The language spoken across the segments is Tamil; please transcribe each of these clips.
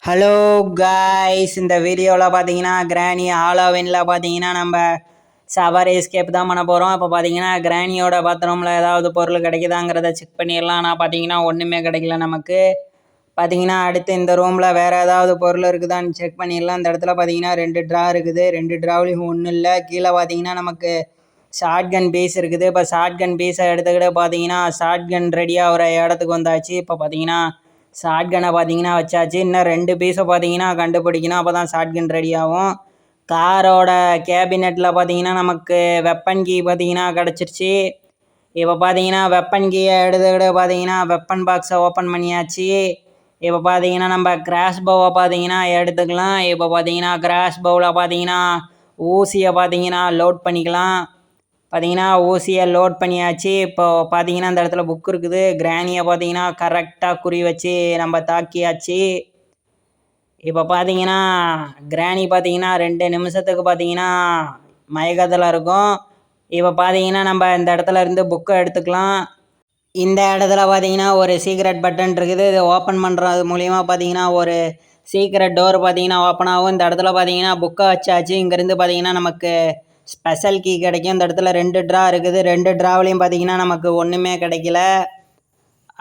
ஹலோ காய்ஸ், இந்த வீடியோவில் பார்த்தீங்கன்னா கிராணி ஹாலோவினில் பார்த்தீங்கன்னா நம்ம சவாரி எஸ்கேப் தான் பண்ண போகிறோம். இப்போ பார்த்தீங்கன்னா கிராணியோட பாத்ரூமில் ஏதாவது பொருள் கிடைக்குதாங்கிறத செக் பண்ணிடலாம். ஆனால் பார்த்தீங்கன்னா ஒன்றுமே கிடைக்கல நமக்கு. பார்த்தீங்கன்னா அடுத்து இந்த ரூமில் வேறு ஏதாவது பொருள் இருக்குதான்னு செக் பண்ணிடலாம். இந்த இடத்துல பார்த்தீங்கன்னா 2 ட்ரா இருக்குது. 2 ட்ராவிலையும் ஒன்றும் இல்லை. கீழே பார்த்தீங்கன்னா நமக்கு ஷார்ட் கன் பீஸ் இருக்குது. இப்போ ஷார்ட் கன் பீஸை எடுத்துக்கிட்டு பார்த்தீங்கன்னா ஷார்ட் கன் ரெடியாக ஒரு இடத்துக்கு வந்தாச்சு. இப்போ பார்த்தீங்கன்னா ஷார்ட் கனை பார்த்தீங்கன்னா வச்சாச்சு. இன்னும் 2 பீஸை பார்த்தீங்கன்னா கண்டுபிடிக்கணும். அப்போ தான் ஷார்ட் கன் ரெடி ஆகும். காரோட கேபினெட்டில் பார்த்தீங்கன்னா நமக்கு வெப்பன் கீ பார்த்தீங்கன்னா கிடச்சிருச்சு. இப்போ பார்த்தீங்கன்னா வெப்பன் கீயை எடுத்துக்கிட்டு பார்த்தீங்கன்னா வெப்பன் பாக்ஸை ஓப்பன் பண்ணியாச்சு. இப்போ பார்த்தீங்கன்னா நம்ம கிராஷ் பவுவை பார்த்தீங்கன்னா எடுத்துக்கலாம். இப்போ பார்த்தீங்கன்னா கிராஷ் பவுவில் பார்த்தீங்கன்னா ஊசியை பார்த்தீங்கன்னா லோட் பண்ணிக்கலாம். பார்த்தீங்கன்னா ஊசியை லோட் பண்ணியாச்சு. இப்போ பார்த்தீங்கன்னா அந்த இடத்துல புக் இருக்குது. கிராணியை பார்த்தீங்கன்னா கரெக்டாக குறி வச்சு நம்ம தாக்கியாச்சு. இப்போ பார்த்தீங்கன்னா கிராணி பார்த்தீங்கன்னா 2 நிமிஷத்துக்கு பார்த்தீங்கன்னா மயக்கத்தில் இருக்கும். இப்போ பார்த்தீங்கன்னா நம்ம இந்த இடத்துல இருந்து புக்கை எடுத்துக்கலாம். இந்த இடத்துல பார்த்தீங்கன்னா ஒரு சீக்ரெட் பட்டன் இருக்குது. இதை ஓப்பன் பண்ணுறது மூலிமா பார்த்தீங்கன்னா ஒரு சீக்ரெட் டோர் பார்த்தீங்கன்னா ஓப்பன் ஆகும். இந்த இடத்துல பார்த்தீங்கன்னா புக்கை வச்சாச்சு. இங்கேருந்து பார்த்தீங்கன்னா நமக்கு ஸ்பெஷல் கீ கிடைக்கும். இந்த இடத்துல 2 ட்ரா இருக்குது. 2 ட்ராவிலையும் பார்த்தீங்கன்னா நமக்கு ஒன்றுமே கிடைக்கல.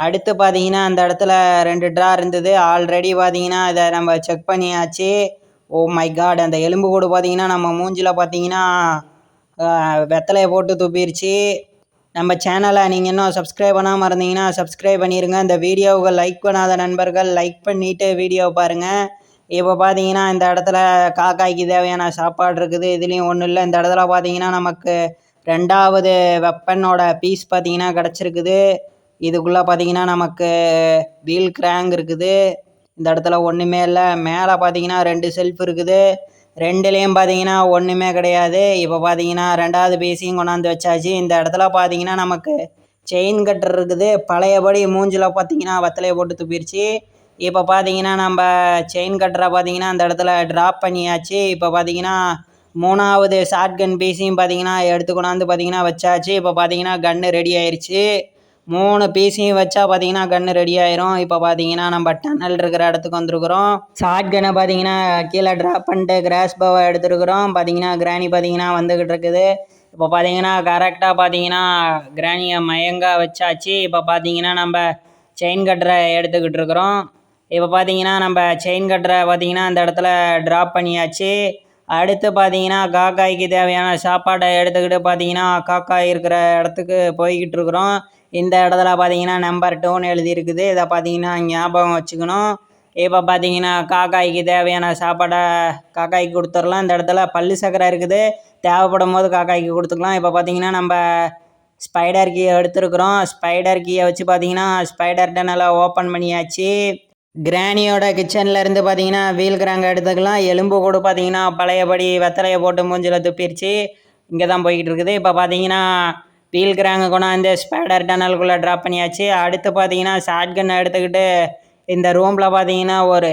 அடுத்து பார்த்தீங்கன்னா அந்த இடத்துல 2 ட்ரா இருந்தது. ஆல்ரெடி பார்த்தீங்கன்னா இதை நம்ம செக் பண்ணியாச்சு. ஓ மை காட், அந்த எலும்பு கூடு பார்த்தீங்கன்னா நம்ம மூஞ்சில் பார்த்தீங்கன்னா வெத்தலையை போட்டு துப்பிருச்சு. நம்ம சேனலை நீங்கள் இன்னும் சப்ஸ்கிரைப் பண்ணாமல் இருந்தீங்கன்னா சப்ஸ்கிரைப் பண்ணிடுங்க. இந்த வீடியோவுக்கு லைக் பண்ணாத நண்பர்கள் லைக் பண்ணிவிட்டு வீடியோவை பாருங்கள். இப்போ பார்த்தீங்கன்னா இந்த இடத்துல காக்காய்க்கு தேவையான சாப்பாடு இருக்குது. இதுலேயும் ஒன்றும் இல்லை. இந்த இடத்துல பார்த்தீங்கன்னா நமக்கு 2வது வெப்பனோட பீஸ் பார்த்தீங்கன்னா கிடச்சிருக்குது. இதுக்குள்ளே பார்த்தீங்கன்னா நமக்கு வீல் கிராங்க் இருக்குது. இந்த இடத்துல ஒன்றுமே இல்லை. மேலே பார்த்தீங்கன்னா 2 செல்ஃப் இருக்குது. 2லேயும் பார்த்தீங்கன்னா ஒன்றுமே கிடையாது. இப்போ பார்த்தீங்கன்னா 2வது பீஸையும் கொண்டாந்து வச்சாச்சு. இந்த இடத்துல பார்த்தீங்கன்னா நமக்கு செயின் கட்டர் இருக்குது. பழையபடி மூஞ்சில் பார்த்தீங்கன்னா வெத்தலையை போட்டு துப்பிருச்சு. இப்போ பார்த்தீங்கன்னா நம்ம செயின் கட்டரை பார்த்தீங்கன்னா அந்த இடத்துல ட்ராப் பண்ணியாச்சு. இப்போ பார்த்தீங்கன்னா 3வது ஷார்ட் கன் பீஸையும் பார்த்தீங்கன்னா எடுத்து கொண்டாந்து பார்த்தீங்கன்னா வச்சாச்சு. இப்போ பார்த்தீங்கன்னா கன்று ரெடி ஆயிடுச்சு. 3 பீஸையும் வச்சா பார்த்தீங்கன்னா கன்று ரெடி ஆயிரும். இப்போ பார்த்தீங்கன்னா நம்ம டன்னல் இருக்கிற இடத்துக்கு வந்திருக்கிறோம். ஷார்ட் கன்னை பார்த்தீங்கன்னா கீழே ட்ராப் பண்ணிட்டு கிராஸ் பவை எடுத்துருக்குறோம். பார்த்தீங்கன்னா கிராணி பார்த்தீங்கன்னா வந்துக்கிட்டு இருக்குது. இப்போ பார்த்தீங்கன்னா கரெக்டாக பார்த்தீங்கன்னா கிராணியை மயங்க வச்சாச்சு. இப்போ பார்த்தீங்கன்னா நம்ம செயின் கட்டரை எடுத்துக்கிட்டு இருக்கிறோம். இப்போ பார்த்தீங்கன்னா நம்ம செயின் கட்டரை பார்த்தீங்கன்னா அந்த இடத்துல ட்ராப் பண்ணியாச்சு. அடுத்து பார்த்தீங்கன்னா காக்காய்க்கு தேவையான சாப்பாடை எடுத்துக்கிட்டு பார்த்தீங்கன்னா காக்காய் இருக்கிற இடத்துக்கு போய்கிட்டு இருக்கிறோம். இந்த இடத்துல பார்த்தீங்கன்னா நம்பர் 2ன்னு எழுதியிருக்குது. இதை பார்த்தீங்கன்னா ஞாபகம் வச்சுக்கணும். இப்போ பார்த்தீங்கன்னா காக்காய்க்கு தேவையான சாப்பாடை காக்காய்க்கு கொடுத்துடலாம். இந்த இடத்துல பல்லு சக்கரை இருக்குது. தேவைப்படும் போது காக்காய்க்கு கொடுத்துக்கலாம். இப்போ பார்த்தீங்கன்னா நம்ம ஸ்பைடர் கீயை எடுத்துருக்குறோம். ஸ்பைடர் கீயை வச்சு பார்த்தீங்கன்னா ஸ்பைடர் டன்னலை ஓப்பன் பண்ணியாச்சு. கிராணியோட கிச்சனில் இருந்து பார்த்தீங்கன்னா வீல் கிராங்கை எடுத்துக்கலாம். எலும்பு கூட பார்த்தீங்கன்னா பழையபடி வெத்தலையை போட்டு மூஞ்சில் துப்பிருச்சு. இங்கே தான் போய்கிட்டு இருக்குது. இப்போ பார்த்தீங்கன்னா வீல் கிராங்கை கொண்டாந்து ஸ்பைடர் டனலுக்குள்ளே ட்ராப் பண்ணியாச்சு. அடுத்து பார்த்தீங்கன்னா ஷார்ட் கன்னை எடுத்துக்கிட்டு இந்த ரூமில் பார்த்தீங்கன்னா ஒரு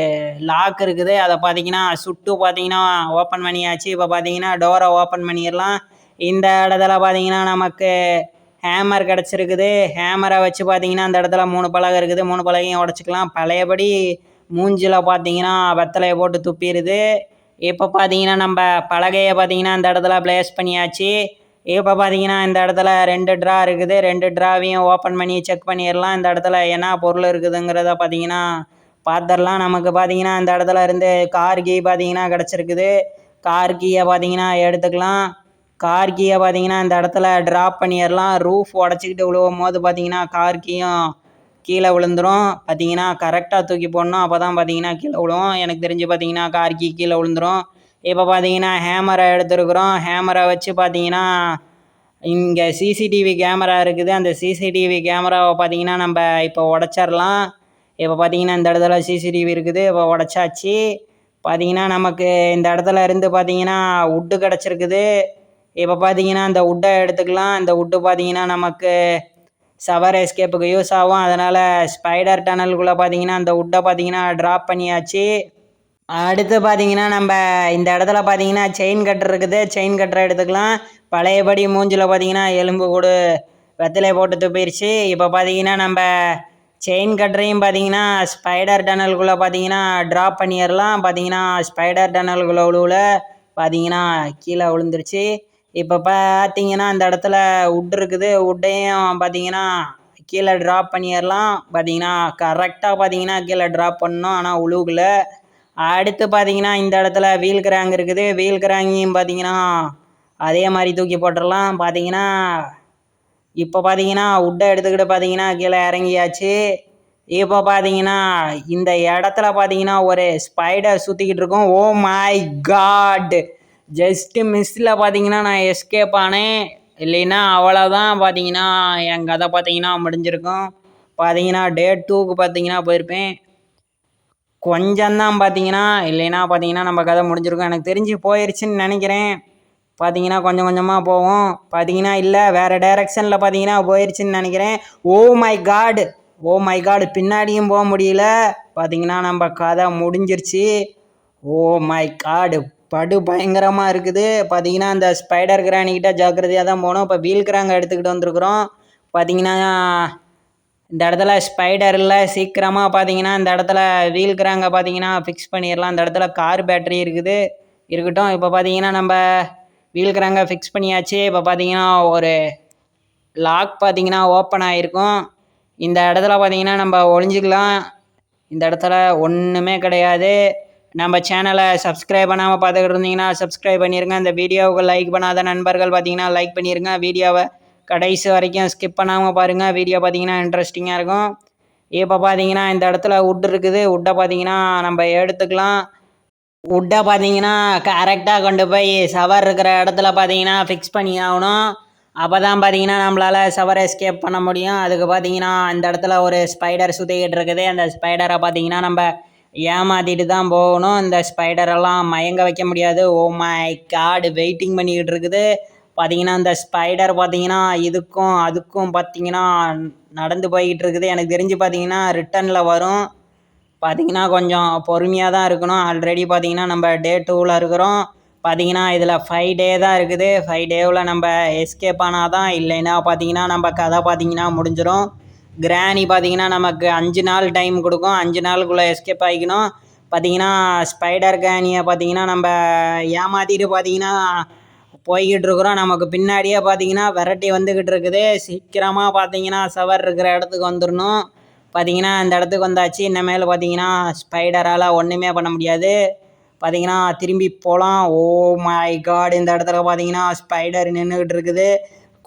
லாக் இருக்குது. அதை பார்த்தீங்கன்னா சுட்டு பார்த்தீங்கன்னா ஓப்பன் பண்ணியாச்சு. இப்போ பார்த்தீங்கன்னா டோரை ஓப்பன் பண்ணிடலாம். இந்த இடத்துல பார்த்தீங்கன்னா நமக்கு ஹேமர் கிடச்சிருக்குது. ஹேமரை வச்சு பார்த்தீங்கன்னா அந்த இடத்துல 3 பலகை இருக்குது. 3 பலகையும் உடச்சிக்கலாம். பழையபடி மூஞ்சில் பார்த்தீங்கன்னா வெத்தலையை போட்டு துப்பிடுது. இப்போ பார்த்தீங்கன்னா நம்ம பலகையை பார்த்தீங்கன்னா இந்த இடத்துல பிளேஸ் பண்ணியாச்சு. இப்போ பார்த்தீங்கன்னா இந்த இடத்துல 2 ட்ரா இருக்குது. 2 ட்ராவையும் ஓப்பன் பண்ணி செக் பண்ணிடலாம். இந்த இடத்துல என்ன பொருள் இருக்குதுங்கிறத பார்த்தீங்கன்னா பார்த்துடலாம். நமக்கு பார்த்தீங்கன்னா இந்த இடத்துல இருந்து கார் கீ பார்த்தீங்கன்னா கிடச்சிருக்குது. கார் கீயை பார்த்தீங்கன்னா எடுத்துக்கலாம். கார் கீயை பார்த்தீங்கன்னா இந்த இடத்துல ட்ராப் பண்ணிடலாம். ரூஃப் உடச்சிக்கிட்டு விழுவும் போது பார்த்தீங்கன்னா கார் கீயும் கீழே விழுந்துடும். பார்த்தீங்கன்னா கரெக்டாக தூக்கி போடணும். அப்போ தான் பார்த்தீங்கன்னா கீழே விழுவும். எனக்கு தெரிஞ்சு பார்த்தீங்கன்னா கார் கீ கீழே விழுந்துடும். இப்போ பார்த்தீங்கன்னா ஹேமரை எடுத்துருக்குறோம். ஹேமரை வச்சு பார்த்தீங்கன்னா இங்கே சிசிடிவி கேமரா இருக்குது. அந்த சிசிடிவி கேமராவை பார்த்தீங்கன்னா நம்ம இப்போ உடச்சிடலாம். இப்போ பார்த்தீங்கன்னா இந்த இடத்துல சிசிடிவி இருக்குது. இப்போ உடச்சாச்சு. பார்த்தீங்கன்னா நமக்கு இந்த இடத்துல இருந்து பார்த்தீங்கன்னா உட்டு கிடச்சிருக்குது. இப்போ பார்த்தீங்கன்னா இந்த உட்டை எடுத்துக்கலாம். இந்த உட்டு பார்த்தீங்கன்னா நமக்கு சவர் எஸ்கேப்புக்கு யூஸ் ஆகும். அதனால் ஸ்பைடர் டனலுக்குள்ளே பார்த்தீங்கன்னா அந்த உட்டை பார்த்தீங்கன்னா ட்ராப் பண்ணியாச்சு. அடுத்து பார்த்தீங்கன்னா நம்ம இந்த இடத்துல பார்த்தீங்கன்னா செயின் கட்டர் இருக்குது. செயின் கட்டரை எடுத்துக்கலாம். பழையபடி மூஞ்சில் பார்த்தீங்கன்னா எலும்பு கூட வெத்தலை போட்டு துப்பிருச்சு. இப்போ பார்த்தீங்கன்னா நம்ம செயின் கட்டரையும் பார்த்தீங்கன்னா ஸ்பைடர் டனலுக்குள்ளே பார்த்தீங்கன்னா ட்ராப் பண்ணிடலாம். பார்த்தீங்கன்னா ஸ்பைடர் டனலுக்குள்ளே விழுவுல பார்த்தீங்கன்னா கீழே விழுந்துருச்சு. இப்போ பார்த்தீங்கன்னா இந்த இடத்துல வுட் இருக்குது. வுட்டையும் பார்த்தீங்கன்னா கீழே ட்ராப் பண்ணிடலாம். பார்த்தீங்கன்னா கரெக்டாக பார்த்தீங்கன்னா கீழே ட்ராப் பண்ணணும். ஆனால் உழுவுல. அடுத்து பார்த்தீங்கன்னா இந்த இடத்துல வீல் கிராங் இருக்குது. வீல் கிராங்கையும் பார்த்தீங்கன்னா அதே மாதிரி தூக்கி போட்டுடலாம். பார்த்தீங்கன்னா இப்போ பார்த்தீங்கன்னா வுட்டை எடுத்துக்கிட்டு பார்த்தீங்கன்னா கீழே இறங்கியாச்சு. இப்போ பார்த்தீங்கன்னா இந்த இடத்துல பார்த்தீங்கன்னா ஒரு ஸ்பைடர் சுற்றிக்கிட்டு இருக்கும். ஓ மை காட், ஜஸ்ட்டு மிஸ்ஸில் பார்த்தீங்கன்னா நான் எஸ்கேப் ஆனேன். இல்லைன்னா அவ்வளோதான் பார்த்தீங்கன்னா என் கதை பார்த்தீங்கன்னா முடிஞ்சிருக்கும். பார்த்தீங்கன்னா டே 2க்கு பார்த்தீங்கன்னா போயிருப்பேன். கொஞ்சம்தான் பார்த்தீங்கன்னா, இல்லைன்னா பார்த்தீங்கன்னா நம்ம கதை முடிஞ்சிருக்கும். எனக்கு தெரிஞ்சு போயிடுச்சுன்னு நினைக்கிறேன். பார்த்தீங்கன்னா கொஞ்சம் கொஞ்சமாக போவோம். பார்த்தீங்கன்னா இல்லை, வேறு டைரக்ஷனில் பார்த்தீங்கன்னா போயிடுச்சுன்னு நினைக்கிறேன். ஓ மை காடு, பின்னாடியும் போக முடியல. பார்த்தீங்கன்னா நம்ம கதை முடிஞ்சிருச்சு. ஓ மை காடு, படு பயங்கரமாக இருக்குது. பார்த்தீங்கன்னா அந்த ஸ்பைடர் கிரானிக்கிட்ட ஜாக்கிரதையாக தான் போகணும். இப்போ வீல் கிராங்க எடுத்துக்கிட்டு வந்திருக்குறோம். பார்த்தீங்கன்னா இந்த இடத்துல ஸ்பைடர் இல்லை, சீக்கிரமாக பார்த்தீங்கன்னா இந்த இடத்துல வீல் கிராங்கை பார்த்தீங்கன்னா ஃபிக்ஸ் பண்ணிடலாம். இந்த இடத்துல கார் பேட்டரி இருக்குது, இருக்கட்டும். இப்போ பார்த்தீங்கன்னா நம்ம வீல் கிராங்கை ஃபிக்ஸ் பண்ணியாச்சு. இப்போ பார்த்தீங்கன்னா ஒரு லாக் பார்த்தீங்கன்னா ஓப்பன் ஆகிருக்கும். இந்த இடத்துல பார்த்தீங்கன்னா நம்ம ஒளிஞ்சிக்கலாம். இந்த இடத்துல ஒன்றுமே கிடையாது. நம்ம சேனலை சப்ஸ்கிரைப் பண்ணாமல் பார்த்துக்கிட்டு இருந்தீங்கன்னா சப்ஸ்கிரைப் பண்ணிடுங்க. இந்த வீடியோவுக்கு லைக் பண்ணாத நண்பர்கள் பார்த்தீங்கன்னா லைக் பண்ணிடுங்க. வீடியோவை கடைசி வரைக்கும் ஸ்கிப் பண்ணாமல் பாருங்கள். வீடியோ பார்த்தீங்கன்னா இன்ட்ரெஸ்டிங்காக இருக்கும். இப்போ பார்த்தீங்கன்னா இந்த இடத்துல வுட் இருக்குது. வுட்டை பார்த்தீங்கன்னா நம்ம எடுத்துக்கலாம். வுட்டை பார்த்தீங்கன்னா கரெக்டாக கொண்டு போய் சவர் இருக்கிற இடத்துல பார்த்தீங்கன்னா ஃபிக்ஸ் பண்ணி ஆகணும். அப்போ தான் பார்த்தீங்கன்னா நம்மளால் சவர் எஸ்கேப் பண்ண முடியும். அதுக்கு பார்த்தீங்கன்னா இந்த இடத்துல ஒரு ஸ்பைடர் சுற்றிக்கிட்டு இருக்குது. அந்த ஸ்பைடரை பார்த்தீங்கன்னா நம்ம ஏமாற்றிட்டு தான் போகணும். இந்த ஸ்பைடரெல்லாம் மயங்க வைக்க முடியாது. ஓ மை காடு, வெயிட்டிங் பண்ணிக்கிட்டு இருக்குது. பார்த்தீங்கன்னா இந்த ஸ்பைடர் பார்த்தீங்கன்னா இதுக்கும் அதுக்கும் பார்த்தீங்கன்னா நடந்து போய்கிட்டு இருக்குது. எனக்கு தெரிஞ்சு பார்த்தீங்கன்னா ரிட்டனில் வரும். பார்த்தீங்கன்னா கொஞ்சம் பொறுமையாக தான் இருக்கணும். ஆல்ரெடி பார்த்தீங்கன்னா நம்ம டே 2ல் இருக்கிறோம். பார்த்தீங்கன்னா இதில் 5 டே தான் இருக்குது. 5 டேவில் நம்ம எஸ்கேப் ஆனால் தான், இல்லைன்னா பார்த்தீங்கன்னா நம்ம கதை பார்த்தீங்கன்னா முடிஞ்சிடும். கிரானி பார்த்தீங்கன்னா நமக்கு 5 நாள் டைம் கொடுக்கும். 5 நாளுக்குள்ளே எஸ்கேப் ஆகிக்கணும். பார்த்தீங்கன்னா ஸ்பைடர் கிரானியை பார்த்தீங்கன்னா நம்ம ஏமாற்றிட்டு பார்த்தீங்கன்னா போய்கிட்டு இருக்கிறோம். நமக்கு பின்னாடியே பார்த்தீங்கன்னா விரட்டி வந்துக்கிட்டு இருக்குது. சீக்கிரமாக பார்த்தீங்கன்னா சவர் இருக்கிற இடத்துக்கு வந்துடணும். பார்த்தீங்கன்னா இந்த இடத்துக்கு வந்தாச்சு. இனிமேல் பார்த்தீங்கன்னா ஸ்பைடரால் ஒன்றுமே பண்ண முடியாது. பார்த்தீங்கன்னா திரும்பி போகலாம். ஓ மை காட், இந்த இடத்துல பார்த்தீங்கன்னா ஸ்பைடர் நின்றுக்கிட்டு இருக்குது.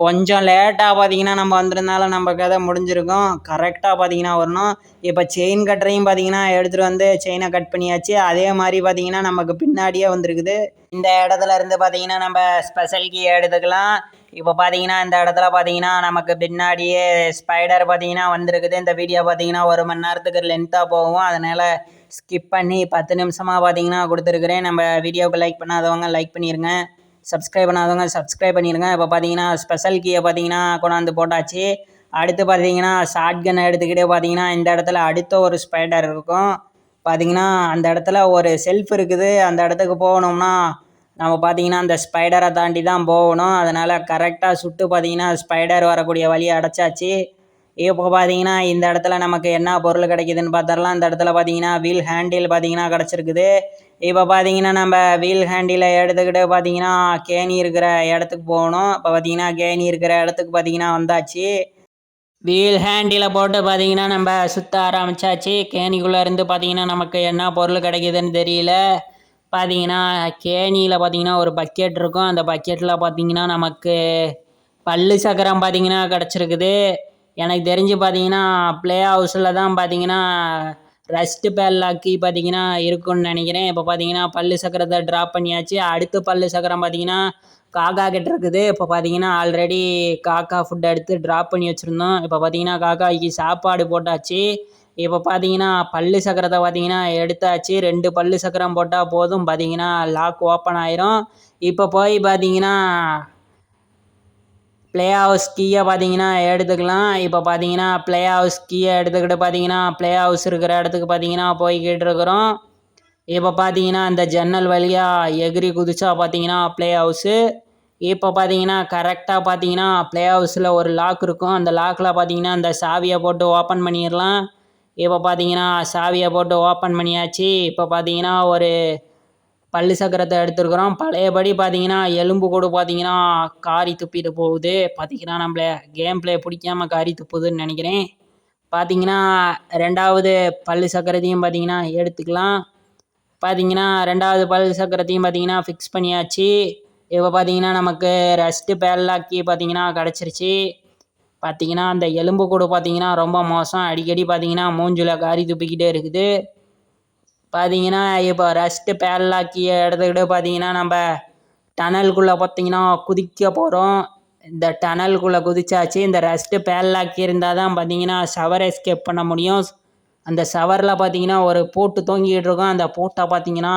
கொஞ்சம் லேட்டாக பார்த்தீங்கன்னா நம்ம வந்திருந்தாலும் நம்ம கதை முடிஞ்சிருக்கும். கரெக்டாக பார்த்தீங்கன்னா வரணும். இப்போ செயின் கட்டரையும் பார்த்தீங்கன்னா எடுத்துகிட்டு வந்து செயினை கட் பண்ணியாச்சு. அதே மாதிரி பார்த்தீங்கன்னா நமக்கு பின்னாடியே வந்துருக்குது. இந்த இடத்துல இருந்து பார்த்தீங்கன்னா நம்ம ஸ்பெஷல் கீ எடுத்துக்கலாம். இப்போ பார்த்தீங்கன்னா இந்த இடத்துல பார்த்தீங்கன்னா நமக்கு பின்னாடியே ஸ்பைடர் பார்த்தீங்கன்னா வந்திருக்குது. இந்த வீடியோ பார்த்தீங்கன்னா 1 மணி நேரத்துக்கு லென்த்தாக போகும். அதனால் ஸ்கிப் பண்ணி 10 நிமிஷமாக பார்த்தீங்கன்னா கொடுத்துருக்குறேன். நம்ம வீடியோவுக்கு லைக் பண்ணாதவங்க லைக் பண்ணிடுங்க. சப்ஸ்கிரைப் பண்ணாதவங்க சப்ஸ்கிரைப் பண்ணிடுங்க. இப்போ பார்த்தீங்கன்னா ஸ்பெஷல் கீயை பார்த்தீங்கன்னா கொண்டாந்து போட்டாச்சு. அடுத்து பார்த்தீங்கன்னா ஷார்ட் கன் எடுத்துக்கிட்டே பார்த்தீங்கன்னா இந்த இடத்துல அடுத்த ஒரு ஸ்பைடர் இருக்கும். பார்த்தீங்கன்னா அந்த இடத்துல ஒரு செல்ஃப் இருக்குது. அந்த இடத்துக்கு போகணும்னா நம்ம பார்த்தீங்கன்னா அந்த ஸ்பைடரை தாண்டி தான் போகணும். அதனால் கரெக்டாக சுட்டு பார்த்தீங்கன்னா ஸ்பைடர் வரக்கூடிய வழியை அடைச்சாச்சு. இப்போ பார்த்தீங்கன்னா இந்த இடத்துல நமக்கு என்ன பொருள் கிடைக்குதுன்னு பார்த்துடலாம். இந்த இடத்துல பார்த்தீங்கன்னா வீல் ஹேண்டில் பார்த்தீங்கன்னா கிடச்சிருக்குது. இப்போ பார்த்தீங்கன்னா நம்ம வீல் ஹேண்டிலை எடுத்துக்கிட்டு பார்த்தீங்கன்னா கேணி இருக்கிற இடத்துக்கு போகணும். இப்போ பார்த்தீங்கன்னா கேணி இருக்கிற இடத்துக்கு பார்த்தீங்கன்னா வந்தாச்சு. வீல் ஹேண்டில் போட்டு பார்த்தீங்கன்னா நம்ம சுற்ற ஆரம்பித்தாச்சு. கேணிக்குள்ளே இருந்து பார்த்தீங்கன்னா நமக்கு என்ன பொருள் கிடைக்குதுன்னு தெரியல. பார்த்தீங்கன்னா கேணியில் பார்த்தீங்கன்னா ஒரு பக்கெட் இருக்கும். அந்த பக்கெட்டில் பார்த்தீங்கன்னா நமக்கு பல்லு சக்கரம் பார்த்தீங்கன்னா கிடச்சிருக்குது. எனக்கு தெரிஞ்சு பார்த்தீங்கன்னா ப்ளே ஹவுஸில் தான் பார்த்தீங்கன்னா ரஸ்ட்டு பேல்லாக்கி பார்த்தீங்கன்னா இருக்குன்னு நினைக்கிறேன். இப்போ பார்த்தீங்கன்னா பல்லு சக்கரத்தை ட்ராப் பண்ணியாச்சு. அடுத்து பல்லு சக்கரம் பார்த்தீங்கன்னா காக்கா கிட்ட இருக்குது. இப்போ பார்த்தீங்கன்னா ஆல்ரெடி காக்கா ஃபுட் எடுத்து ட்ராப் பண்ணி வச்சுருந்தோம். இப்போ பார்த்தீங்கன்னா காக்காய்க்கு சாப்பாடு போட்டாச்சு. இப்போ பார்த்தீங்கன்னா பல்லு சக்கரத்தை பார்த்தீங்கன்னா எடுத்தாச்சு. 2 பல்லு சக்கரம் போட்டால் போதும். பார்த்தீங்கன்னா லாக் ஓப்பன் ஆயிரும். இப்போ போய் பார்த்தீங்கன்னா ப்ளே ஹவுஸ் கீயை பார்த்தீங்கன்னா எடுத்துக்கலாம். இப்போ பார்த்தீங்கன்னா ப்ளே ஹவுஸ் கீயை எடுத்துக்கிட்டு பார்த்தீங்கன்னா ப்ளே ஹவுஸ் இருக்கிற இடத்துக்கு பார்த்தீங்கன்னா போய்கிட்டு இருக்கிறோம். இப்போ பார்த்தீங்கன்னா இந்த ஜன்னல் வழியாக எகிரி குதிச்சா பார்த்தீங்கன்னா ப்ளே ஹவுஸு. இப்போ பார்த்தீங்கன்னா கரெக்டாக பார்த்தீங்கன்னா ப்ளே ஹவுஸில் ஒரு லாக் இருக்கும். அந்த லாக்கில் பார்த்தீங்கன்னா அந்த சாவியை போட்டு ஓப்பன் பண்ணிடலாம். இப்போ பார்த்தீங்கன்னா சாவியை போட்டு ஓப்பன் பண்ணியாச்சு. இப்போ பார்த்தீங்கன்னா ஒரு பல்லு சக்கரத்தை எடுத்துருக்குறோம். பழையபடி பார்த்தீங்கன்னா எலும்பு கூடு பார்த்தீங்கன்னா காரி துப்பிட்டு போகுது. பார்த்தீங்கன்னா நம்மள கேம் பிளே பிடிக்காம காரி துப்புதுன்னு நினைக்கிறேன். பார்த்தீங்கன்னா 2வது பல்லு சக்கரத்தையும் பார்த்தீங்கன்னா எடுத்துக்கலாம். பார்த்தீங்கன்னா 2வது பல்லு சக்கரத்தையும் பார்த்தீங்கன்னா ஃபிக்ஸ் பண்ணியாச்சு. இப்போ பார்த்தீங்கன்னா நமக்கு ரெஸ்ட்டு பேட்லாக்கி பார்த்தீங்கன்னா கிடச்சிருச்சு. பார்த்தீங்கன்னா அந்த எலும்பு கூடு பார்த்தீங்கன்னா ரொம்ப மோசம். அடிக்கடி பார்த்தீங்கன்னா மூஞ்சில் காரி துப்பிக்கிட்டே இருக்குது. பார்த்தீங்கன்னா இப்போ ரெஸ்ட்டு பேட்லாக்கியை எடுத்துக்கிட்டு பார்த்தீங்கன்னா நம்ம டனலுக்குள்ளே பார்த்தீங்கன்னா குதிக்க போகிறோம். இந்த டனலுக்குள்ளே குதிச்சாச்சு. இந்த ரெஸ்ட்டு பேட்லாக்கி இருந்தால் தான் பார்த்தீங்கன்னா ஷவர் எஸ்கேப் பண்ண முடியும். அந்த ஷவரில் பார்த்தீங்கன்னா ஒரு பூட்டு தொங்கிட்டு இருக்கும். அந்த பூட்டை பார்த்தீங்கன்னா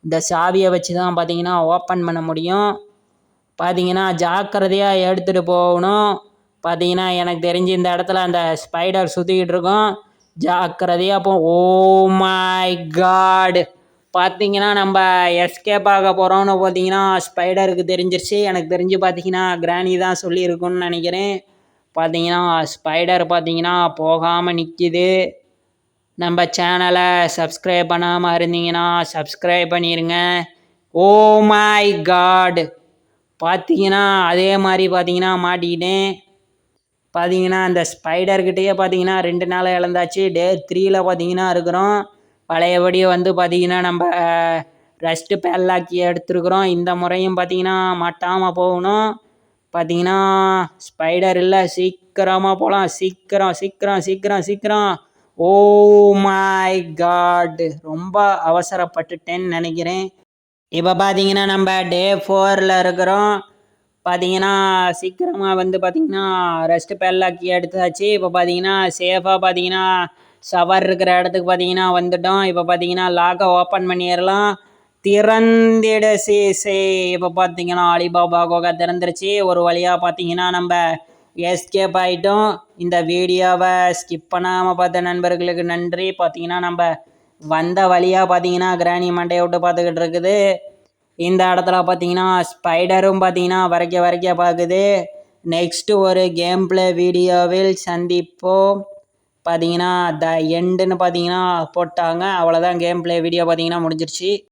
இந்த சாவியை வச்சு தான் பார்த்தீங்கன்னா ஓப்பன் பண்ண முடியும். பார்த்தீங்கன்னா ஜாக்கிரதையாக எடுத்துகிட்டு போகணும். பார்த்தீங்கன்னா எனக்கு தெரிஞ்சு இந்த இடத்துல அந்த ஸ்பைடர் சுற்றிக்கிட்டு இருக்கும். ஜாக்கிரதையாக ஓ மை காட்! பார்த்தீங்கன்னா நம்ம எஸ்கேப் ஆக போகிறோம்னு பார்த்தீங்கன்னா ஸ்பைடருக்கு தெரிஞ்சிருச்சு. எனக்கு தெரிஞ்சு பார்த்தீங்கன்னா கிராணி தான் சொல்லியிருக்குன்னு நினைக்கிறேன். பார்த்தீங்கன்னா ஸ்பைடர் பார்த்தீங்கன்னா போகாமல் நிற்கிது. நம்ம சேனலை சப்ஸ்கிரைப் பண்ணாமல் இருந்தீங்கன்னா சப்ஸ்கிரைப் பண்ணிடுங்க. Oh my god! பார்த்தீங்கன்னா அதே மாதிரி பார்த்தீங்கன்னா மாட்டிக்கிட்டேன். பார்த்தீங்கன்னா அந்த ஸ்பைடர்கிட்டயே பார்த்தீங்கன்னா 2 நாள் இழந்தாச்சு. டே 3ல் பார்த்தீங்கன்னா இருக்கிறோம். பழையபடி வந்து பார்த்தீங்கன்னா நம்ம ரெஸ்ட்டு பேட்லாக்கி எடுத்துருக்குறோம். இந்த முறையும் பார்த்தீங்கன்னா மாட்டாமல் போகணும். பார்த்தீங்கன்னா ஸ்பைடர் இல்லை, சீக்கிரமாக போகலாம். சீக்கிரம் சீக்கிரம் சீக்கிரம் சீக்கிரம். Oh my god! ரொம்ப அவசரப்பட்டுட்டேன்னு நினைக்கிறேன். இப்போ பார்த்தீங்கன்னா நம்ம டே 4ல் இருக்கிறோம். பார்த்தீங்கன்னா சீக்கிரமாக வந்து பார்த்தீங்கன்னா ரெஸ்ட்டு பேட்லாக்கி எடுத்தாச்சு. இப்போ பார்த்தீங்கன்னா சேஃபாக பார்த்தீங்கன்னா ஷவர் இருக்கிற இடத்துக்கு பார்த்தீங்கன்னா வந்துட்டோம். இப்போ பார்த்தீங்கன்னா லாக்கை ஓப்பன் பண்ணிடலாம். திறந்திட சே இப்போ பார்த்தீங்கன்னா அலிபாபா குகை திறந்துருச்சு. ஒரு வழியாக பார்த்தீங்கன்னா நம்ம எஸ்கேப் ஆகிட்டோம். இந்த வீடியோவை ஸ்கிப் பண்ணாமல் பார்த்த நண்பர்களுக்கு நன்றி. பார்த்தீங்கன்னா நம்ம வந்த வழியாக பார்த்தீங்கன்னா கிராணி மண்டையை விட்டு பார்த்துக்கிட்டு இருக்குது. இந்த இடத்துல பார்த்தீங்கன்னா ஸ்பைடரும் பார்த்தீங்கன்னா வரைக்க பார்க்குது. நெக்ஸ்ட்டு ஒரு கேம் பிளே வீடியோவில் சந்திப்போம். பார்த்தீங்கன்னா த எண்டுன்னு பார்த்தீங்கன்னா போட்டாங்க. அவ்வளோதான், கேம் பிளே வீடியோ பார்த்தீங்கன்னா முடிஞ்சிருச்சு.